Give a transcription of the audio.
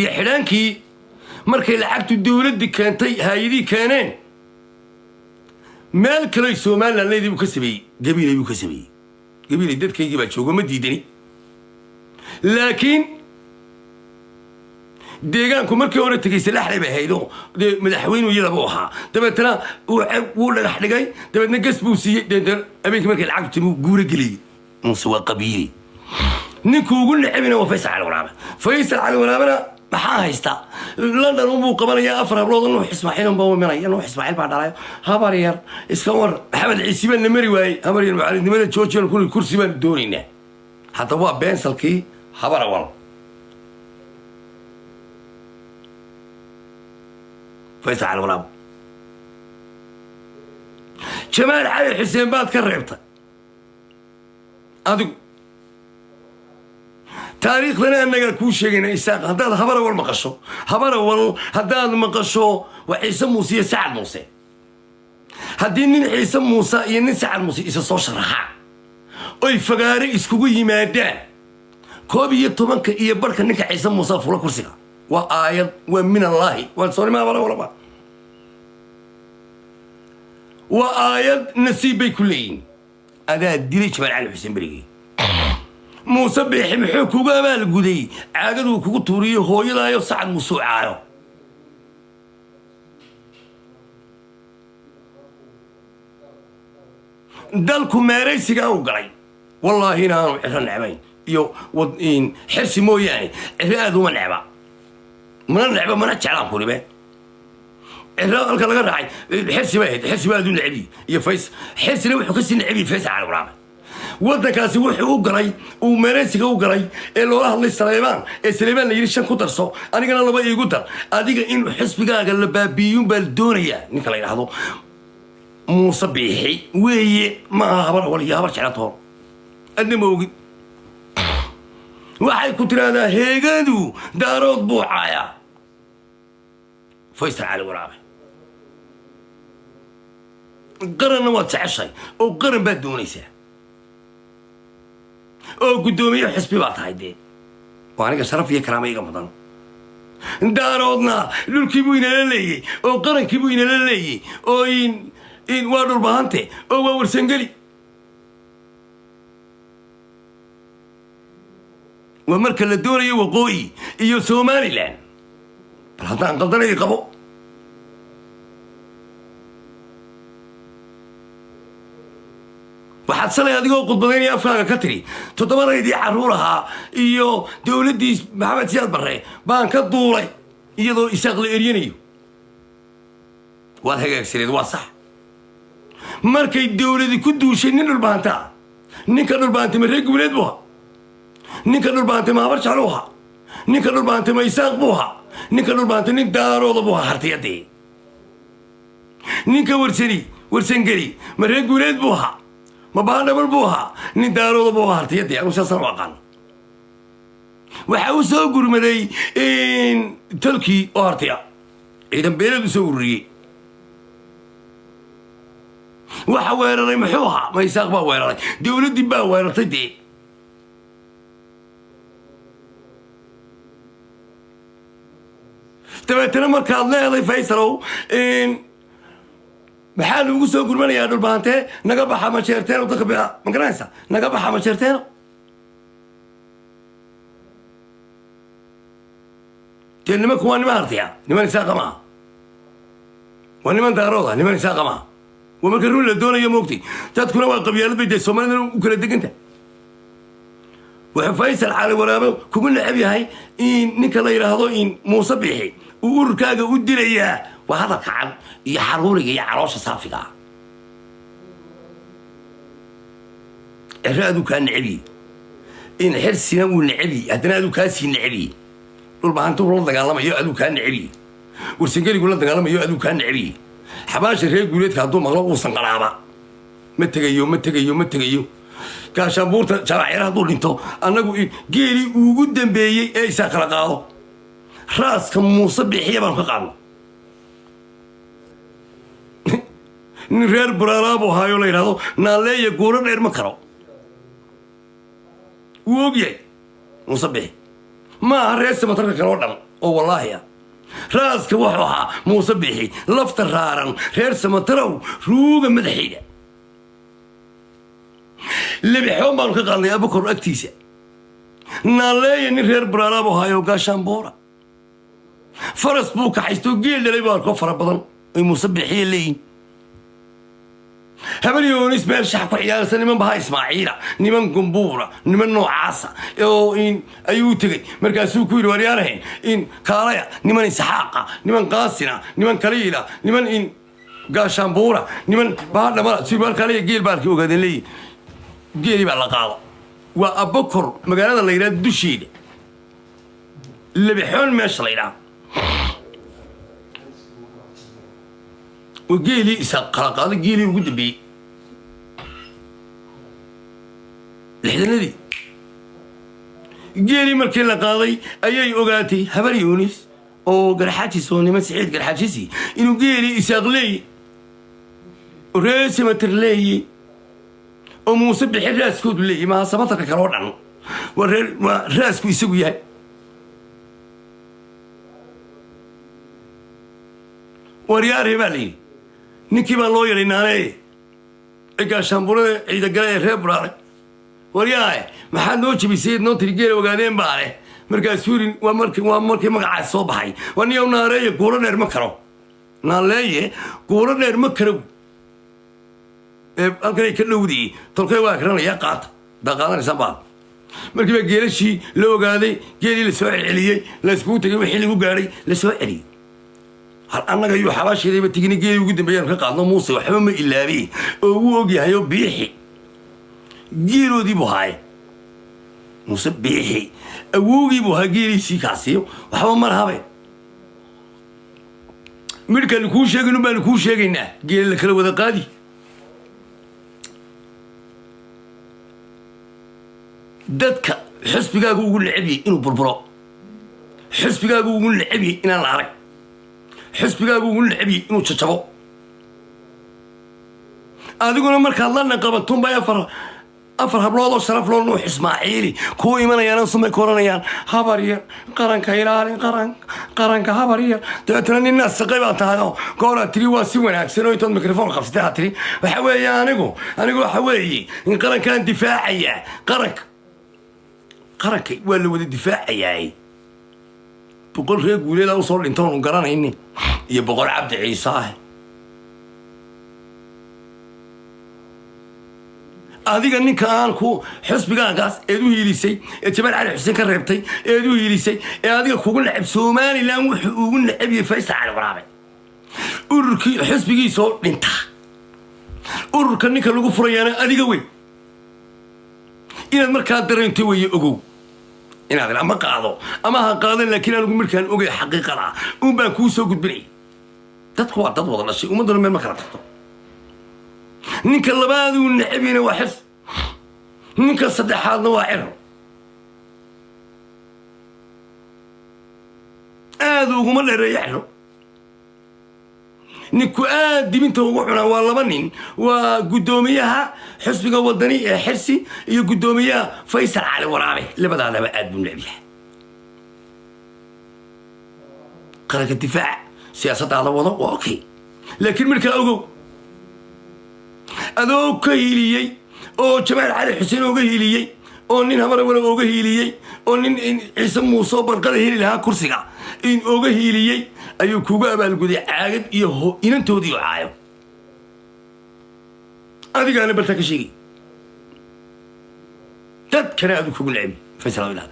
حلانكي مركي لعبت الدولة دي كانتي هايدي كانين مالك ليسو مال لان دي بكسبي قبيله بكسبي قبيله دد كي يجيب شوقه ما ديدني لكن deegaanku markii hore tagay salaxlay bay haydo madaxweynuhu iyada buu ahaa dabeetana wuu dhagax dhigay dabeetna gas buu siiyey habeenkii markii lacagtu guura geliyey muuse waa qabiili ninku ugu nacabina waa Faysal Cali Waraabe Faysal Cali Waraabena maxaa haysta London uu qabanayaa afar hablood oo Ismaaciil baa waminaya inuu Ismaaciil baa dhalayo habar yar iska war Maxamed Ciise baan mari waayay habar yar macallimada Georgian kulli kursi baan doonaynaa hadda waa beensalkii habar awal فيصل على ورابه جمال علي حسين باد كريبته هذا تاريخ لنا أنك كل شيء إنسان هذا خبر أول مقشو خبر أول هذا مقشو وعيسى موسى سعد موسى هدين عيسى موسى ين سعد موسى يسوع رحى أي فقاري إسكوي مادا كوبي يطمنك يبرك إنك عيسى موسى فوق كرسيك وآيات ومن الله وانصري ما ولا ولا وآيات نسيبي كلين هذا الدريش من علي حسين بريقي موسى بيحم حكو قامال قدي عاقدوا كوكو توريه هو يلا يصعد موسوع عايو دالكم ماريسي قاو قري والله هنا عشان نعمين يو وضين حرسي مو يعني عفاد ومن عبا من اللعبة ما نتشعلان كوني بيه إذا قال لك راعي حرسي باه دون لعبي يا فيس حرسي لو حكسي لعبي فيس على ورابه ودنا كاسي وحي وقري ومراسي وقري اللي وراه الله سليمان سليمان يجي شن كترسو أنا قال الله بيجي قدر أديك إنه حسب قال بابيون بالدنيا نكلا يلاحظوا مصبيحي وهي ما خبر ولا خبر شعلته أنا موجود waxay ku tiraahdaa heegadu daarood buu caaya Faysal Cali Waraabe qaranna waa jeceshay oo qaran baad doonaysaa oo gudoomiye xisbi baa tahay dee waa aniga sharaf iyo karaama iga mudan daaroodna dhulkii buu inala leeyay oo qarankii buu inala leeyay oo in waa dhul bahante oo waa warsangeli ومركز الدوري وقوي إيو سومالي لان هذا انقلتنا يقبو waxaad salay adigoo qudbadaynaya afkaaga ka tiri toddobadeedii caruuraha iyo dawladdii maxamed siyaad barre baan ka duulay iyadoo isaaq la eryanayo waad hagaagsaneed waa sax markay dawladii ku duushay nin dhulbaanta ninka dhulbaanta maree guuleed buu ahaa ninka dhulbaanta ma habar jecel u ahaa ninka dhulbaanta ma isaaq buu ahaa ninka dhulbaanta nin daarooda buu ahaa hartiyadii ninka warsangeli maree guuleed buu ahaa ما بعنا بالبوها ندارو بوها هرتيتي أنا سأصنع وقان وحوسوا قرمدي إن تلكي أرتيا إذا بينا بسوري وحوير محوها ما يساق بوير دولة دي بوير تدي تبعتنا مركز الله فيصلوا إن maxaa ugu soo gurmanayaa dhulbaante naga baxa ma jeerteen dadka ma garanaysa naga baxa ma jeerteen niman kuwa niman artiya niman isaaqa ma waa niman daarooda niman isaaqa ma waa marka run la doonayo moogti dadkuna waa qabyaalad bay Soomaalida u kala deganta waxa Faysal Cali Waraabe kugu nacab yahay in ninka la yiraahdo in Muuse Bixi uu urkaaga u dilayaa وهذا كعب يحروري يعروش صافقة الرادو كان نعبي إن حرسنا ونعبي هدنا دو كاسي نعبي والبهانتو رول دقال ما يؤدو كان نعبي والسنجل يقول دقال ما يؤدو كان نعبي حباش الريق يقول لك هدو مغلق وصنقرابا متغيو كاشابورتا شرعيرا دول انتو أنا جيري وقدم بيي اي ساقرا قاضو راس كموصب بحيبا نقاقو reer buraalaabo hayo la yiraahdo naaleeya gooro dheer ma karo woogiye musabix ma reer samatarka kala dhan oo wallaahi raaska wuxuu ahaa muuse bixi lafta raaran reer samatarow ruuga madaxiida libixoon baanu ka qaadnay abukor agtiisa naaleeya nin reer baraaraabo hayo gaashaanbuura faras buu kaxaysto geel dhalay baa arko fara badan ay muuse bixiye leeyihin habaryoonis meel shax ku ciyaarsan niman baha ismaaciila niman gumbuura niman noocaasa oo ayuu tegey markaasuu ku yidhi waryaanahayn in kaalaya niman isxaaqa niman qaasina niman kaliila niman in gaashaanbuura niman baha dhamala sibaal kaalaya geel baalkii ogaadeen leeyihin geeli baa la qaada waa abakor magaalada la yidhaha dusheeda libixoon meesha la yidhaha وجيلي سقاق هذا جيلي وجود بي الحين الذي جيلي مركي لقاضي أي أوقاتي هبر يونس أو جرحاتي سوني ما سعيد جرحاتي إنه جيلي يساقلي وراسي ما ترلي وموسى بحراس كود لي ما سبطك كرون عنه والراس كويسويها ورياري بالي ninkii baa loo yidhi naanee gaashaanbuurada ciidagale ee reer buraare waryaahe maxaad noo jebisay noo tiri geela ogaadeen baa leh markaasuu yidhi waa markii magacaas soo baxay waa niyow naareeye guuro dheer ma karo naaleeye guuro dheer ma karo halkanay ka dhowdii tolkay waa garanaya qaata daa qaadanaysaan baa markii baa geelashii la ogaaday geelii la soo celceliyey la iskugu tegay wixii lagu gaadhay la soo celiyey هل أنا جايو حباشي ذي بتجيني جاي وجود بيان كقعدنا موسى وحبهم إلا بيه أو وجه هيو بيحي جيرو دي بهاي موسى بيحي أوجي بها جيري سيكاسيو وحبهم مرحبا ملك نكون شيء نبى نكون شيء جينا جيل لك لو ذا قادي دتك حسب جاكو يقول لعبي إنه بربرا حسب جاكو يقول لعبي إن العرق حسبك يقول لعبي إنه تشبه أقول مرك الله نقبتهم بيا أفر هبلاد وشرف لونه إسماعيلي كوي من يانا سمي كورانيان خبريا قرن كيراني قرن كخبريا ترى الناس سقيبات هذا كورا تري واسوينا سنوي تون ميكروفون خمسة تري وحوي أنا أقول حوي إن قرن كان دفاعية قرك ولا ودي دفاعية بقول هيك قولي لا وصل انتون قران إني يبقى عبد عيسى هذيك إني كان كو حسب قاس إدو يليسي جمال علي حسين كربتي إدو يليسي هذيك كو لعب سوماني لا وقول لعب يفيس على برامج أورك حسب جيسو انت أورك إني كان لقوا فريانا هذيك وين إلى المركز درين توي أجو إن هذا ما قاضوا أما قاضين لكن أنا أقول كان أوجي حقيقة لا وباكوسو قد بني تدخل تضوض الشيء وما درنا ما كرهته نك الله بعد ونحبينا وحس نك صدق هذا واعر هذا وهم اللي ريحنا نكو دي بنت وقعنا والله منين وقدوميها حسب وطني حرسي هي قدوميها فيصل على ورابه اللي بدأ أنا بقعد بنلعبها قرأت الدفاع سياسة على وضع أوكي لكن من كأوجو أذو كهيليي أو جمال علي حسين وكهيليي أو نين همرا ولا وكهيليي أو نين عيسى موسى برقة هيلي لها كرسيقة إن وكهيليي أيو كوجا بالجودي عاقد يهو إن أنتوا ديو عايو هذه كان بلتك شيء تذكر هذا كوجا لعب فيصل بالله